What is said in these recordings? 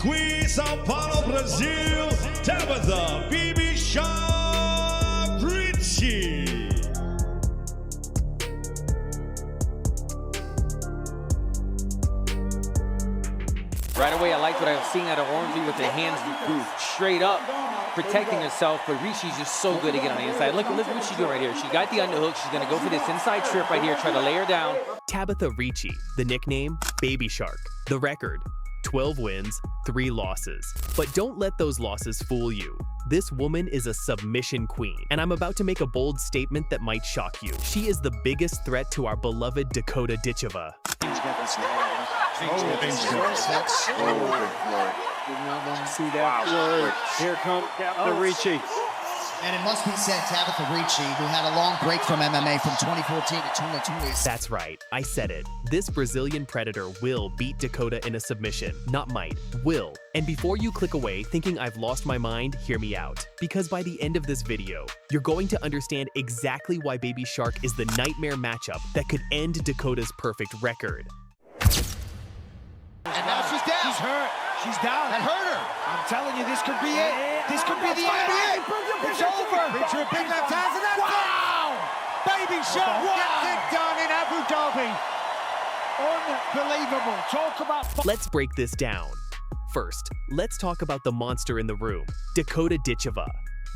Qui São Paulo, Brazil, Tabatha Ricci. Right away, I liked what I was seeing out of Ormsby with the hands straight up, protecting herself, but Ricci's just so good to get on the inside. Look what she's doing right here. She got the underhook. She's going to go for this inside trip right here, try to lay her down. Tabatha Ricci, the nickname, Baby Shark. The record, 12 wins, 3 losses. But don't let those losses fool you. This woman is a submission queen, and I'm about to make a bold statement that might shock you. She is the biggest threat to our beloved Dakota Ditcheva. See that word. Here comes Tabatha Ricci. And it must be said, Tabatha Ricci, who had a long break from MMA from 2014 to 2020. That's right, I said it. This Brazilian predator will beat Dakota in a submission. Not might, will. And before you click away thinking I've lost my mind, hear me out. Because by the end of this video, you're going to understand exactly why Baby Shark is the nightmare matchup that could end Dakota's perfect record. And now she's down. She's hurt. She's down. That hurt her. I'm telling you, this could be it. This could be the end. It's over. Picture a big left hands and that's it. Baby Shark gets it done in Abu Dhabi. Unbelievable. Talk about... Let's break this down. First, let's talk about the monster in the room, Dakota Ditcheva.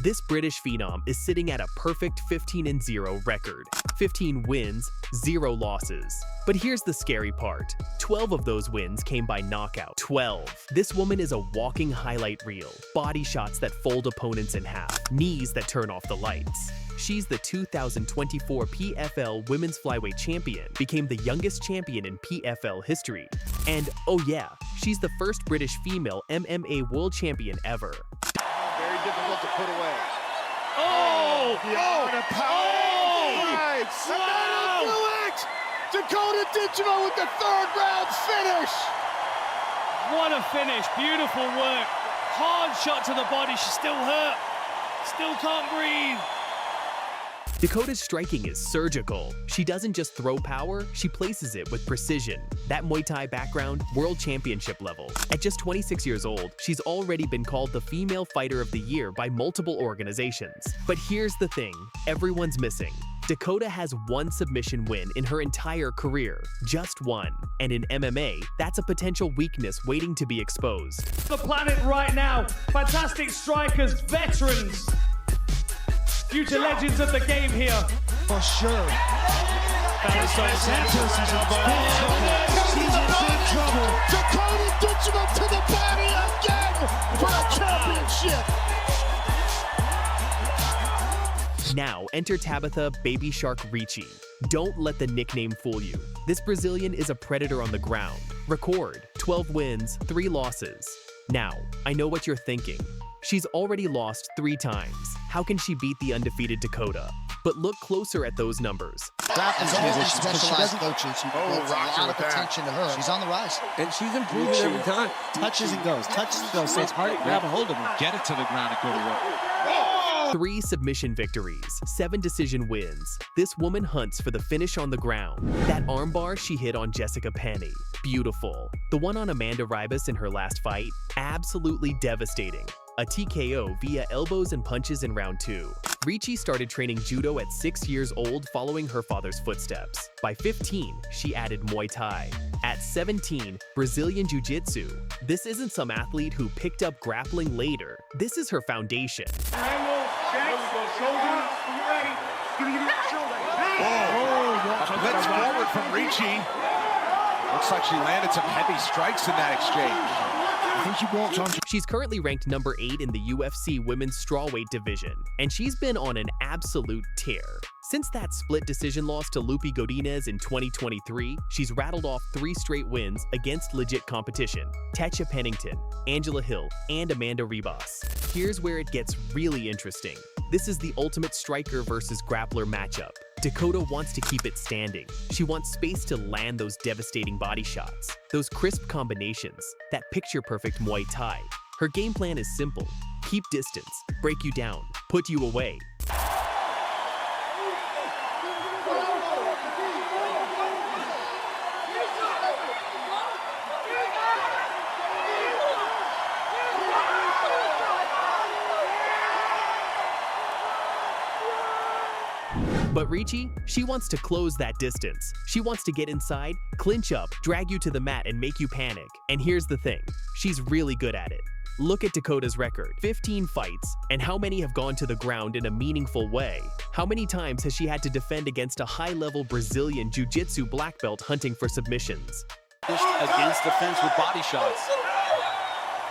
This British phenom is sitting at a perfect 15-0 record. 15 wins, 0 losses. But here's the scary part. 12 of those wins came by knockout. 12. This woman is a walking highlight reel. Body shots that fold opponents in half. Knees that turn off the lights. She's the 2024 PFL Women's Flyweight Champion, became the youngest champion in PFL history. And oh yeah, she's the first British female MMA World Champion ever. Very difficult to put away. Oh! Wow! Dakota Ditcheva with the 3rd round finish! What a finish, beautiful work. Hard shot to the body, she's still hurt. Still can't breathe. Dakota's striking is surgical. She doesn't just throw power, she places it with precision. That Muay Thai background, world championship level. At just 26 years old, she's already been called the Female Fighter of the Year by multiple organizations. But here's the thing, everyone's missing. Dakota has 1 submission win in her entire career. Just 1. And in MMA, that's a potential weakness waiting to be exposed. The planet right now, fantastic strikers, veterans. Future legends of the game here. For sure. Santos is in big trouble. Dakota Ditcheva to the body again for a championship! Now, enter Tabatha Baby Shark Ricci. Don't let the nickname fool you. This Brazilian is a predator on the ground. Record, 12 wins, 3 losses. Now, I know what you're thinking. She's already lost 3 times. How can she beat the undefeated Dakota? But look closer at those numbers. As all these specialized coaches who devote a lot of attention to her, she's on the rise. And she's improving every time. Touches and goes, so it's hard to grab a hold of her. Get it to the ground and go to work. 3 submission victories, 7 decision wins. This woman hunts for the finish on the ground. That armbar she hit on Jessica Penne, beautiful. The one on Amanda Ribas in her last fight, absolutely devastating. A TKO via elbows and punches in round 2. Ricci started training judo at 6 years old following her father's footsteps. By 15, she added Muay Thai. At 17, Brazilian Jiu-Jitsu. This isn't some athlete who picked up grappling later. This is her foundation. Let's forward from Ricci. Looks like she landed some heavy strikes in that exchange. I think she walks on. She's currently ranked number 8 in the UFC women's strawweight division, and she's been on an absolute tear. Since that split decision loss to Lupi Godinez in 2023, she's rattled off 3 straight wins against legit competition: Tetcha Pennington, Angela Hill, and Amanda Ribas. Here's where it gets really interesting. This is the ultimate striker versus grappler matchup. Dakota wants to keep it standing. She wants space to land those devastating body shots, those crisp combinations, that picture-perfect Muay Thai. Her game plan is simple: keep distance, break you down, put you away. But Ricci, she wants to close that distance. She wants to get inside, clinch up, drag you to the mat, and make you panic. And here's the thing, she's really good at it. Look at Dakota's record, 15 fights, and how many have gone to the ground in a meaningful way? How many times has she had to defend against a high-level Brazilian Jiu-Jitsu black belt hunting for submissions? Against defense with body shots.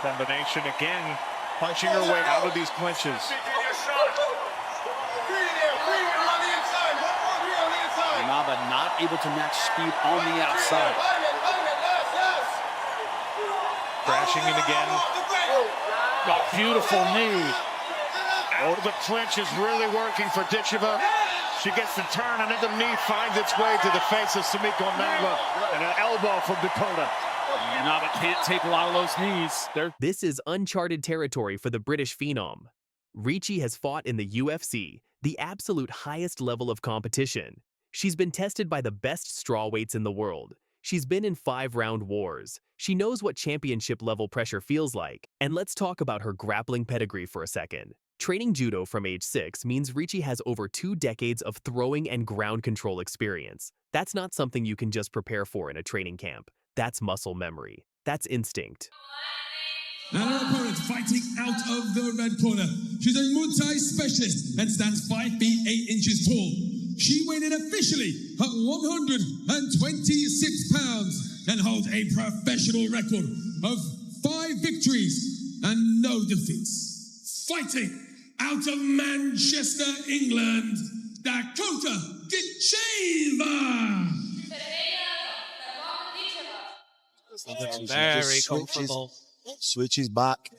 Combination again, punching her way out of these clinches. Nava not able to match speed on the outside. Crashing in again. Got beautiful knee. Oh, the clinch is really working for Ditcheva. She gets the turn, and the knee finds its way to the face of Sumiko Nava. And an elbow from Dakota. Nava can't take a lot of those knees. This is uncharted territory for the British phenom. Ricci has fought in the UFC, the absolute highest level of competition. She's been tested by the best strawweights in the world. She's been in 5-round wars. She knows what championship-level pressure feels like. And let's talk about her grappling pedigree for a second. Training judo from age 6 means Ricci has over 2 decades of throwing and ground control experience. That's not something you can just prepare for in a training camp. That's muscle memory. That's instinct. And her opponent fighting out of the red corner. She's a Muay Thai specialist and stands 5 feet 8 inches tall. She weighed in officially at 126 pounds and holds a professional record of 5 victories and no defeats. Fighting out of Manchester, England, Dakota Ditcheva. Very comfortable. Switches back.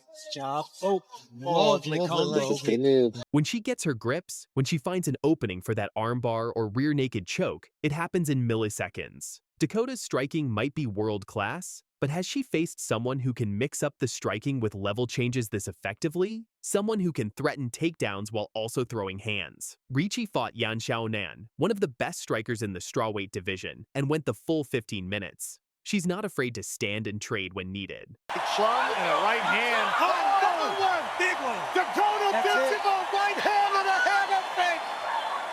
When she gets her grips, when she finds an opening for that armbar or rear naked choke, it happens in milliseconds. Dakota's striking might be world-class, but has she faced someone who can mix up the striking with level changes this effectively? Someone who can threaten takedowns while also throwing hands. Ricci fought Yan Xiaonan, one of the best strikers in the strawweight division, and went the full 15 minutes. She's not afraid to stand and trade when needed. Club and a right hand. Another one! Big one! Dakota Ditcheva, right hand and a hammer fake!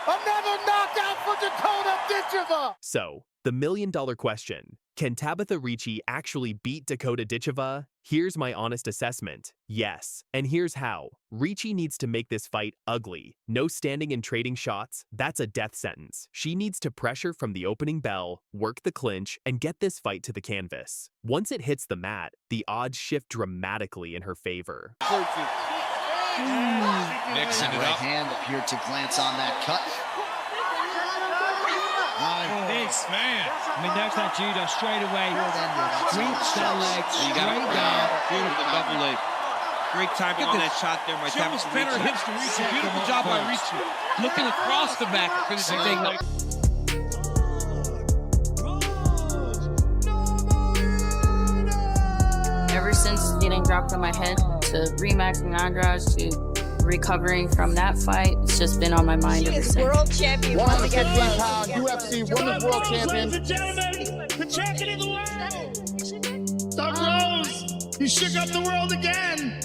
Another knockout for Dakota Ditcheva! So, the million-dollar question, can Tabatha Ricci actually beat Dakota Ditcheva? Here's my honest assessment, yes. And here's how. Ricci needs to make this fight ugly. No standing and trading shots, that's a death sentence. She needs to pressure from the opening bell, work the clinch, and get this fight to the canvas. Once it hits the mat, the odds shift dramatically in her favor. Mixing it up. Hand appeared to glance on that cut. This man. I mean, there's that judo straight away. Reach that leg straight down. Beautiful double leg. Great timing on that shot there by Tabatha Ricci. Beautiful job by Ricci. Looking across the back for this thing. Ever since getting dropped on my head to remaxing Andrade to recovering from that fight, it's just been on my mind ever since. World champion. 115-pound UFC Women's World Champion. Ladies and gentlemen, the champion of the world, Doug Rose. You shook up the world again.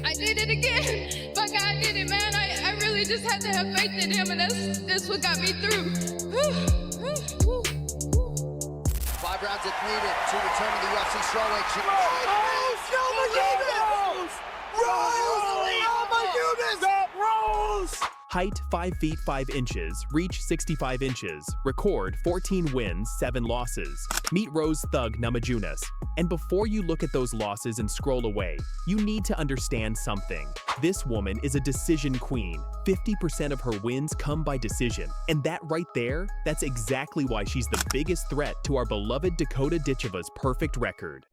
I did it again. My God did it, man. I really just had to have faith in him, and that's what got me through. 5 rounds if needed to determine the UFC strawweight championship. Height 5 feet 5 inches, reach 65 inches, record 14 wins, 7 losses. Meet Rose Thug Namajunas. And before you look at those losses and scroll away, you need to understand something. This woman is a decision queen. 50% of her wins come by decision. And that right there, that's exactly why she's the biggest threat to our beloved Dakota Ditcheva's perfect record.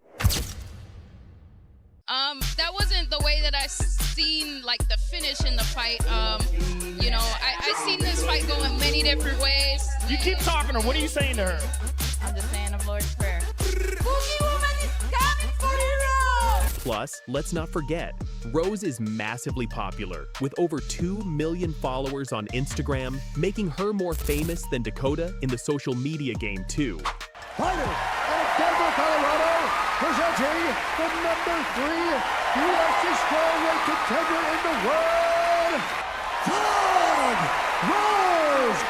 That wasn't the way that I seen like the finish in the fight. You know, I seen this fight go in many different ways. You keep talking to her. What are you saying to her? I'm just saying of Lord's Prayer. Plus, let's not forget, Rose is massively popular, with over 2 million followers on Instagram, making her more famous than Dakota in the social media game too. Fighter out of Denver, Colorado, presenting the #3 UFC strawweight contender in the world, Tabatha Ricci.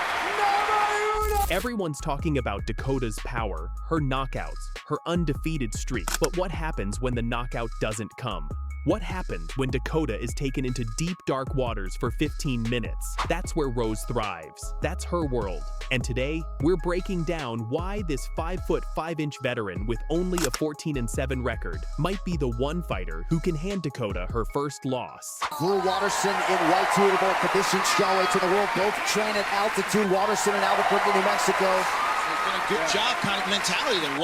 Everyone's talking about Dakota's power, her knockouts, her undefeated streak. But what happens when the knockout doesn't come? What happens when Dakota is taken into deep, dark waters for 15 minutes? That's where Rose thrives. That's her world. And today, we're breaking down why this 5'5" veteran with only a 14-7 record might be the one fighter who can hand Dakota her first loss. Drew Watterson in white suitable conditions, strawweights in the world, both train at altitude. Watterson in Albuquerque, New Mexico. It's been a good job kind of mentality that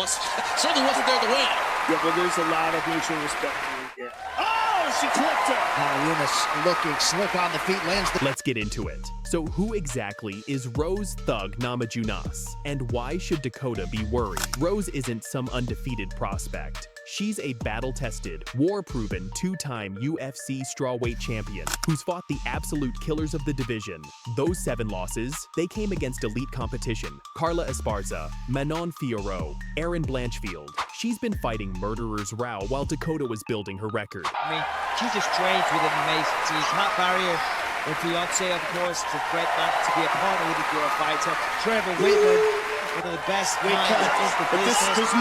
certainly wasn't there to win. Yeah, but there's a lot of mutual respect. Yeah. Oh, she clipped her. Namajunas looking slick on the feet, lands the... Let's get into it. So who exactly is Rose Thug Namajunas? And why should Dakota be worried? Rose isn't some undefeated prospect. She's a battle-tested, war-proven, two-time UFC strawweight champion who's fought the absolute killers of the division. Those 7 losses, they came against elite competition: Carla Esparza, Manon Fiorot, Erin Blanchfield. She's been fighting murderers row while Dakota was building her record. I mean, she just trains with an amazing team. Top barrier with fiance, of course, to threat that to be a partner with your fighter. Trevor Whitman, one of the best. There's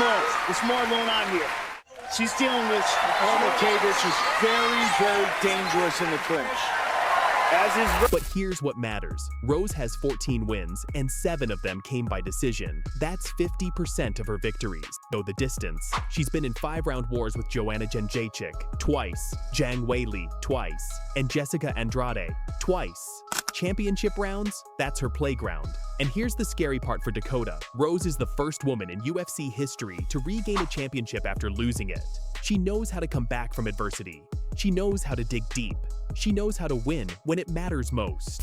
more going on here. She's dealing with which is very, very dangerous in the clinch. But here's what matters. Rose has 14 wins, and 7 of them came by decision. That's 50% of her victories. Though the distance, she's been in 5-round wars with Joanna Jędrzejczyk twice, Zhang Weili twice, and Jessica Andrade twice. Championship rounds, that's her playground. And here's the scary part for Dakota. Rose is the first woman in UFC history to regain a championship after losing it. She knows how to come back from adversity. She knows how to dig deep. She knows how to win when it matters most.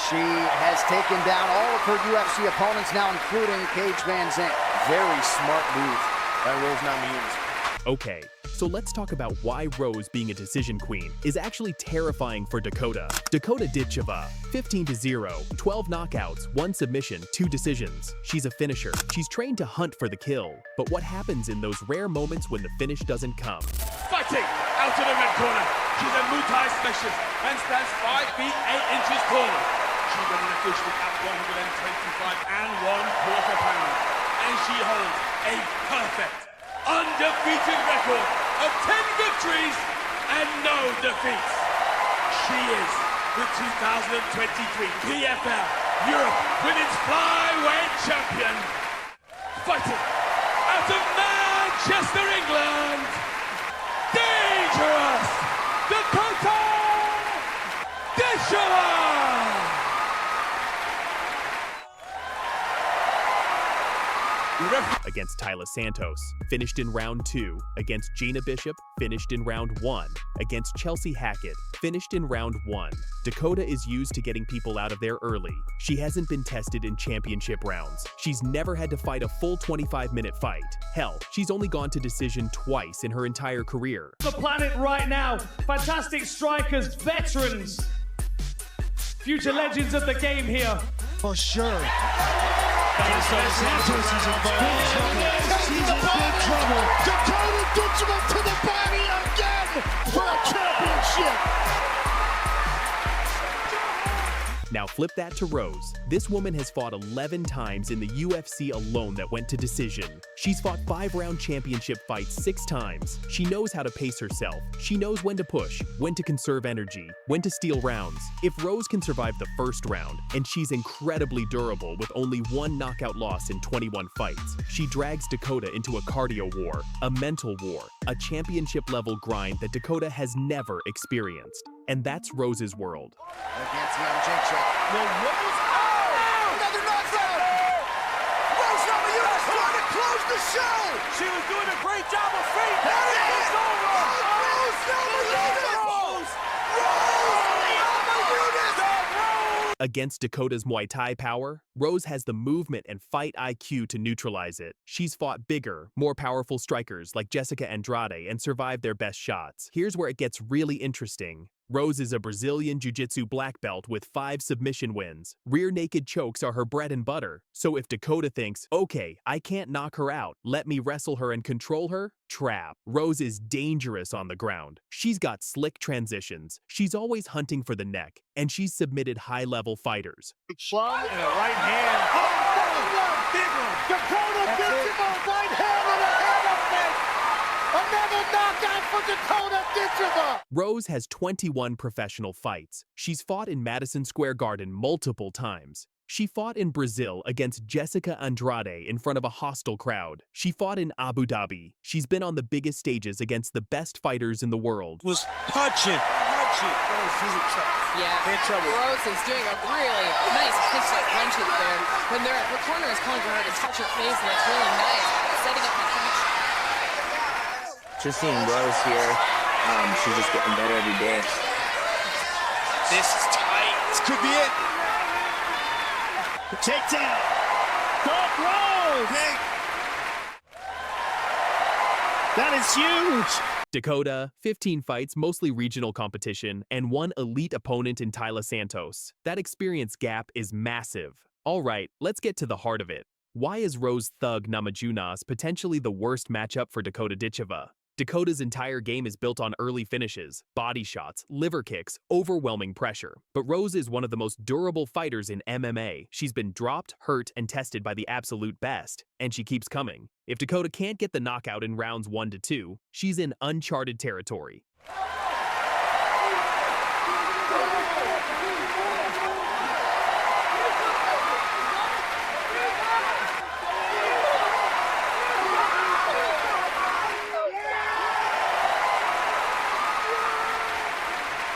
She has taken down all of her UFC opponents now, including Cage Van Zandt. Very smart move by Rose Namajunas. Okay, so let's talk about why Rose being a decision queen is actually terrifying for Dakota. Dakota Ditcheva, 15-0, 12 knockouts, 1 submission, 2 decisions. She's a finisher. She's trained to hunt for the kill. But what happens in those rare moments when the finish doesn't come? Fighting out of the red corner. She's a Muay Thai specialist and stands 5 feet 8 inches tall. She won an officially at 125 and 1/4 pounds. And she holds a perfect, undefeated record of 10 victories and no defeats. She is the 2023 PFL Europe Women's Flyweight Champion. Fighting out of Manchester, England, dangerous Dakota Ditcheva! Against Tyler Santos, finished in round 2. Against Gina Bishop, finished in round 1. Against Chelsea Hackett, finished in round 1. Dakota is used to getting people out of there early. She hasn't been tested in championship rounds. She's never had to fight a full 25-minute fight. Hell, she's only gone to decision twice in her entire career. The planet right now, fantastic strikers, veterans, future legends of the game here. For sure. Santos is in big trouble. Dakota Ditcheva to the body again for a championship. Now flip that to Rose. This woman has fought 11 times in the UFC alone that went to decision. She's fought 5-round championship fights 6 times. She knows how to pace herself. She knows when to push, when to conserve energy, when to steal rounds. If Rose can survive the first round, and she's incredibly durable with only 1 knockout loss in 21 fights, she drags Dakota into a cardio war, a mental war, a championship-level grind that Dakota has never experienced. And that's Rose's world. Against Jędrzejczyk. Well, Rose, another knockdown! Rose Namajunas trying to close the show! She was doing a great job of feint. It's over! Rose Namajunas! Against Dakota's Muay Thai power, Rose has the movement and fight IQ to neutralize it. She's fought bigger, more powerful strikers like Jessica Andrade and survived their best shots. Here's where it gets really interesting. Rose is a Brazilian Jiu-Jitsu black belt with 5 submission wins. Rear naked chokes are her bread and butter. So if Dakota thinks, okay, I can't knock her out, let me wrestle her and control her, trap. Rose is dangerous on the ground. She's got slick transitions. She's always hunting for the neck, and she's submitted high-level fighters. Slung and a right hand. Oh, big one. Dakota Ditcheva, right hand and a hammer fist. Another knockout for Dakota Ditcheva. Rose has 21 professional fights. She's fought in Madison Square Garden multiple times. She fought in Brazil against Jessica Andrade in front of a hostile crowd. She fought in Abu Dhabi. She's been on the biggest stages against the best fighters in the world. Was punching. Oh, she's in trouble. Yeah, in trouble. Rose is doing a really nice pitch like Blanchfield there. When the corner is calling for her to touch her face, and that's really nice. Setting up the catch. Just seeing Rose here, she's just getting better every day. This is tight. This could be it. Takedown. Don't Rose. Hey. That is huge. Dakota, 15 fights, mostly regional competition, and 1 elite opponent in Tyler Santos. That experience gap is massive. All right, let's get to the heart of it. Why is Rose thug Namajunas potentially the worst matchup for Dakota Ditcheva? Dakota's entire game is built on early finishes, body shots, liver kicks, overwhelming pressure. But Rose is one of the most durable fighters in MMA. She's been dropped, hurt, and tested by the absolute best, and she keeps coming. If Dakota can't get the knockout in rounds 1 to 2, she's in uncharted territory.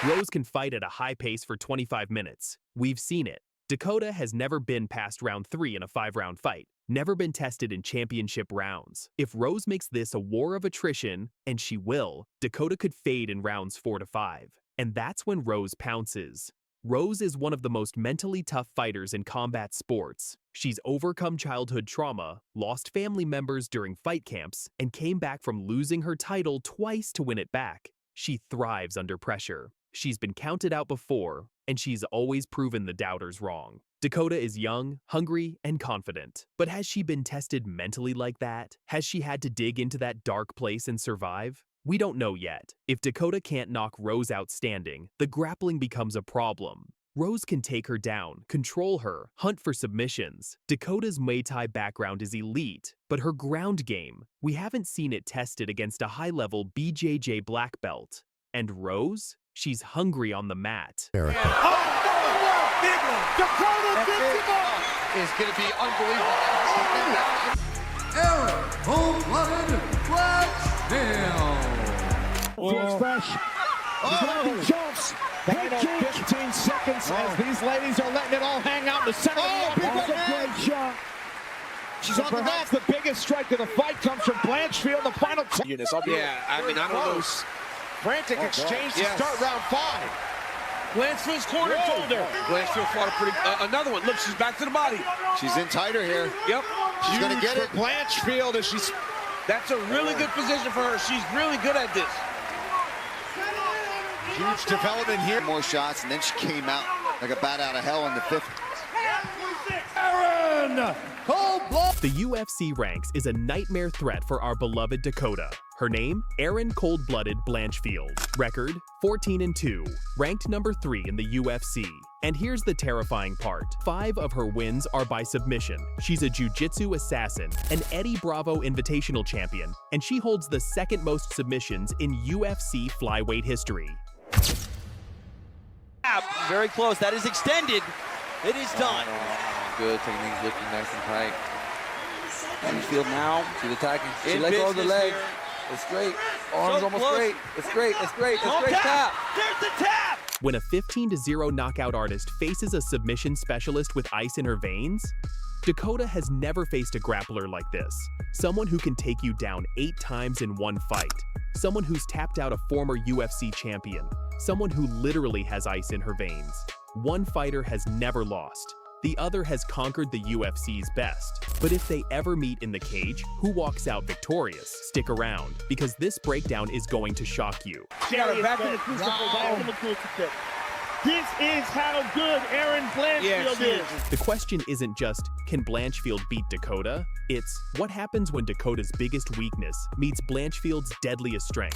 Rose can fight at a high pace for 25 minutes. We've seen it. Dakota has never been past round 3 in a 5-round fight, never been tested in championship rounds. If Rose makes this a war of attrition, and she will, Dakota could fade in rounds 4 to 5. And that's when Rose pounces. Rose is one of the most mentally tough fighters in combat sports. She's overcome childhood trauma, lost family members during fight camps, and came back from losing her title twice to win it back. She thrives under pressure. She's been counted out before, and she's always proven the doubters wrong. Dakota is young, hungry, and confident. But has she been tested mentally like that? Has she had to dig into that dark place and survive? We don't know yet. If Dakota can't knock Rose out standing, the grappling becomes a problem. Rose can take her down, control her, hunt for submissions. Dakota's Muay Thai background is elite, but her ground game, we haven't seen it tested against a high-level BJJ black belt. And Rose? She's hungry on the mat. Big one. Dakota Ditcheva is going to be unbelievable. Aaron, cold-blooded Blanchfield. Fresh. Jumps. Head kick. 15 seconds as these ladies are letting it all hang out in the center. That's a great shot. She's on perhaps the biggest strike of the fight comes from Blanchfield. The final. Yeah, I mean, I don't know. Frantic exchange to start round 5. Blanchfield's corner shoulder. Blanchfield fought a pretty, another one. Look, she's back to the body. She's in tighter here. Yep. She's going to get it. Blanchfield as she's. That's a really good position for her. She's really good at this. Huge development here. More shots, and then she came out like a bat out of hell in the 5th. Aaron, cold-blooded. The UFC ranks is a nightmare threat for our beloved Dakota. Her name, Aaron Cold-Blooded Blanchfield. Record, 14-2. Ranked number 3 in the UFC. And here's the terrifying part. 5 of her wins are by submission. She's a jiu-jitsu assassin, an Eddie Bravo Invitational champion, and she holds the 2nd most submissions in UFC flyweight history. Very close. That is extended. It is done. Good technique, looking nice and tight. Blanchfield now. She's attacking. She let go of the leg. Here. It's great. Arms So almost close. great. It's great. It's great. It's Oh, great tap. There's the tap. When a 15-0 knockout artist faces a submission specialist with ice in her veins, Dakota has never faced a grappler like this. Someone who can take you down 8 times in one fight. Someone who's tapped out a former UFC champion. Someone who literally has ice in her veins. One fighter has never lost. the other has conquered the UFC's best. But if they ever meet in the cage, who walks out victorious? Stick around, because this breakdown is going to shock you. Back in the crucible, back in the crucible. This is how good Erin Blanchfield is. The question isn't just, can Blanchfield beat Dakota? It's, what happens when Dakota's biggest weakness meets Blanchfield's deadliest strength?